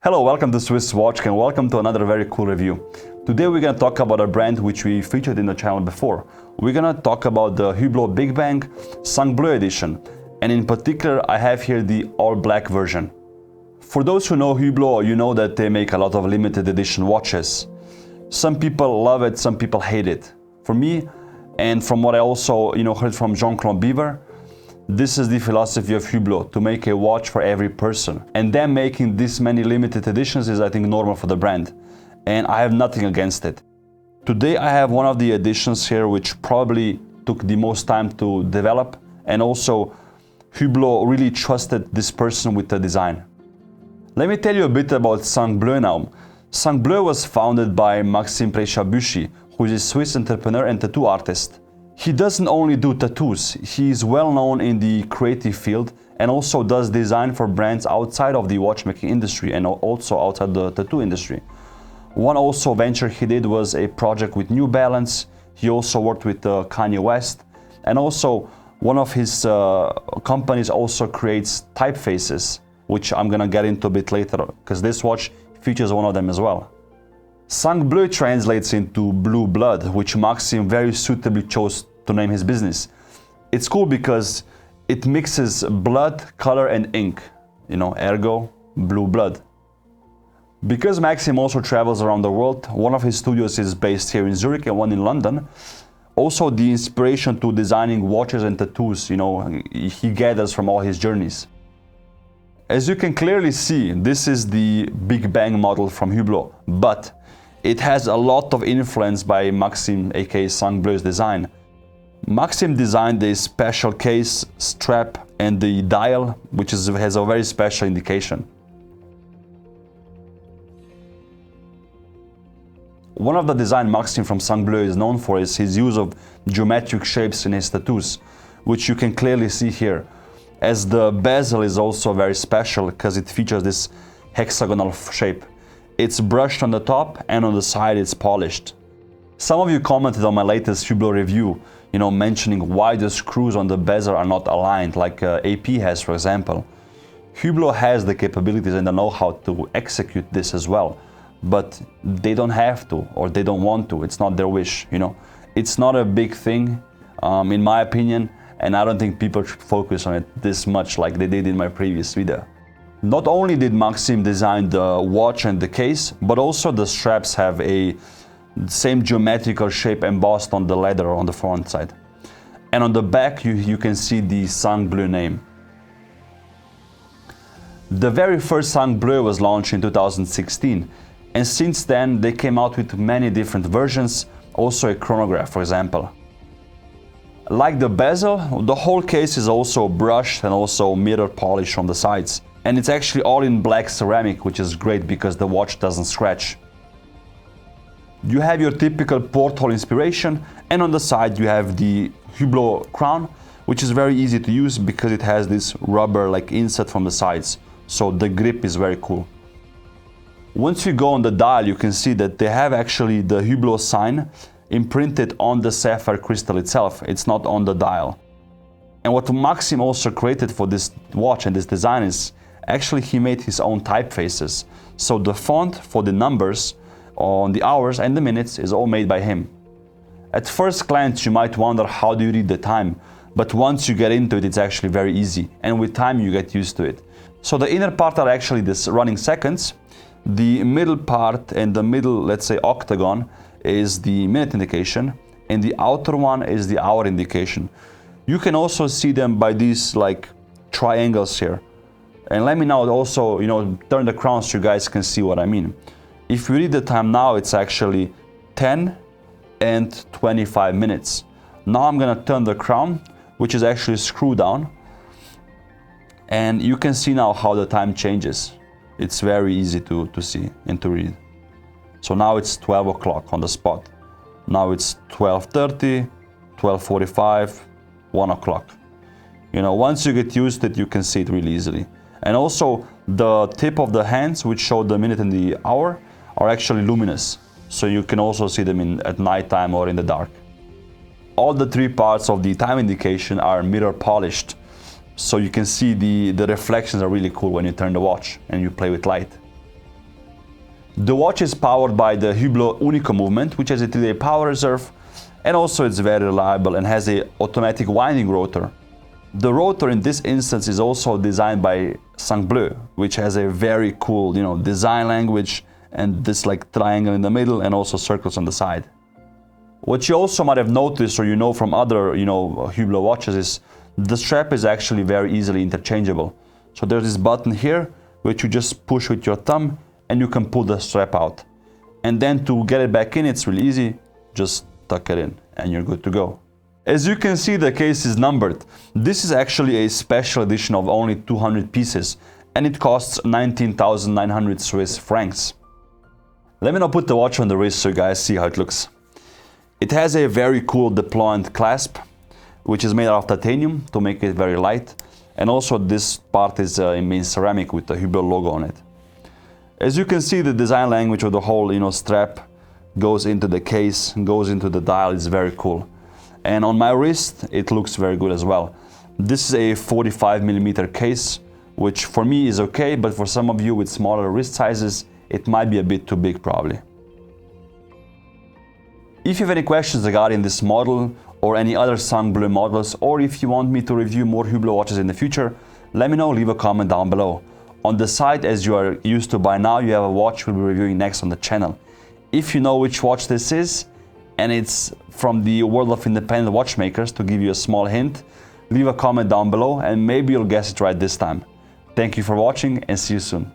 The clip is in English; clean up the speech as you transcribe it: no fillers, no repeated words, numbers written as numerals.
Hello, welcome to Swiss Watch and welcome to another very cool review. Today we're going to talk about a brand which we featured in the channel before. We're going to talk about the HUBLOT Big Bang Sang Bleu edition, and in particular I have here the all black version. For those who know HUBLOT, you know that they make a lot of limited edition watches. Some people love it, some people hate it. For me, and from what I also heard from Jean-Claude Biver, this is the philosophy of HUBLOT, to make a watch for every person. And them making this many limited editions is, I think, normal for the brand. And I have nothing against it. Today I have one of the editions here which probably took the most time to develop, and also HUBLOT really trusted this person with the design. Let me tell you a bit about Sang Bleu now. Sang Bleu was founded by Maxime Plescia-Büchi, who is a Swiss entrepreneur and tattoo artist. He doesn't only do tattoos, he is well known in the creative field and also does design for brands outside of the watchmaking industry and also outside the tattoo industry. One also venture he did was a project with New Balance. He also worked with Kanye West, and also one of his companies also creates typefaces, which I'm gonna get into a bit later because this watch features one of them as well. Sang Bleu translates into blue blood, which Maxime very suitably chose to name his business. It's cool because it mixes blood, color and ink, ergo blue blood. Because Maxime also travels around the world, one of his studios is based here in Zurich and one in London. Also the inspiration to designing watches and tattoos, he gathers from all his journeys. As you can clearly see, this is the Big Bang model from HUBLOT, but it has a lot of influence by Maxime, aka Sang Bleu's design. Maxime designed a special case, strap and the dial, which has a very special indication. One of the design Maxime from Sang Bleu is known for is his use of geometric shapes in his tattoos, which you can clearly see here, as the bezel is also very special because it features this hexagonal shape. It's brushed on the top and on the side it's polished. Some of you commented on my latest HUBLOT review, mentioning why the screws on the bezel are not aligned like AP has, for example. HUBLOT has the capabilities and the know-how to execute this as well, but they don't have to, or they don't want to. It's not their wish, It's not a big thing, in my opinion, and I don't think people should focus on it this much like they did in my previous video. Not only did Maxime design the watch and the case, but also the straps have a same geometrical shape embossed on the leather on the front side. And on the back you can see the Sang Bleu name. The very first Sang Bleu was launched in 2016, and since then they came out with many different versions, also a chronograph, for example. Like the bezel, the whole case is also brushed and also mirror polished on the sides. And it's actually all in black ceramic, which is great because the watch doesn't scratch. You have your typical porthole inspiration, and on the side you have the HUBLOT crown, which is very easy to use because it has this rubber like inset from the sides, so the grip is very cool. Once you go on the dial, you can see that they have actually the HUBLOT sign imprinted on the sapphire crystal itself. It's not on the dial. And what Maxime also created for this watch and this design is actually he made his own typefaces. So the font for the numbers on the hours and the minutes is all made by him. At first glance you might wonder, how do you read the time? But once you get into it, it's actually very easy, and with time you get used to it. So the inner part are actually this running seconds. The middle part and the middle, let's say, octagon is the minute indication, and the outer one is the hour indication. You can also see them by these like triangles here. And let me now also, turn the crown so you guys can see what I mean. If you read the time now, it's actually 10 and 25 minutes. Now I'm gonna turn the crown, which is actually screwed down, and you can see now how the time changes. It's very easy to see and to read. So now it's 12 o'clock on the spot. Now it's 12:30, 12:45, 1 o'clock. Once you get used to it, you can see it really easily. And also the tip of the hands, which show the minute and the hour, are actually luminous. So you can also see them at nighttime or in the dark. All the three parts of the time indication are mirror polished. So you can see the reflections are really cool when you turn the watch and you play with light. The watch is powered by the Hublot Unico movement, which has a 3-day power reserve, and also it's very reliable and has a automatic winding rotor. The rotor in this instance is also designed by Sang Bleu, which has a very cool, design language, and this like triangle in the middle and also circles on the side. What you also might have noticed, or from other, Hublot watches, is the strap is actually very easily interchangeable. So there's this button here, which you just push with your thumb, and you can pull the strap out. And then to get it back in, it's really easy. Just tuck it in, and you're good to go. As you can see, the case is numbered. This is actually a special edition of only 200 pieces, and it costs 19,900 Swiss francs. Let me now put the watch on the wrist so you guys see how it looks. It has a very cool deployant clasp, which is made out of titanium to make it very light. And also this part is in ceramic with the Hublot logo on it. As you can see, the design language of the whole strap goes into the case, goes into the dial. It's very cool. And on my wrist, it looks very good as well. This is a 45mm case, which for me is okay, but for some of you with smaller wrist sizes, it might be a bit too big probably. If you have any questions regarding this model or any other Sang Bleu models, or if you want me to review more Hublot watches in the future, let me know, leave a comment down below. On the side, as you are used to by now, you have a watch we'll be reviewing next on the channel. If you know which watch this is, and it's from the world of independent watchmakers, to give you a small hint, leave a comment down below and maybe you'll guess it right this time. Thank you for watching and see you soon.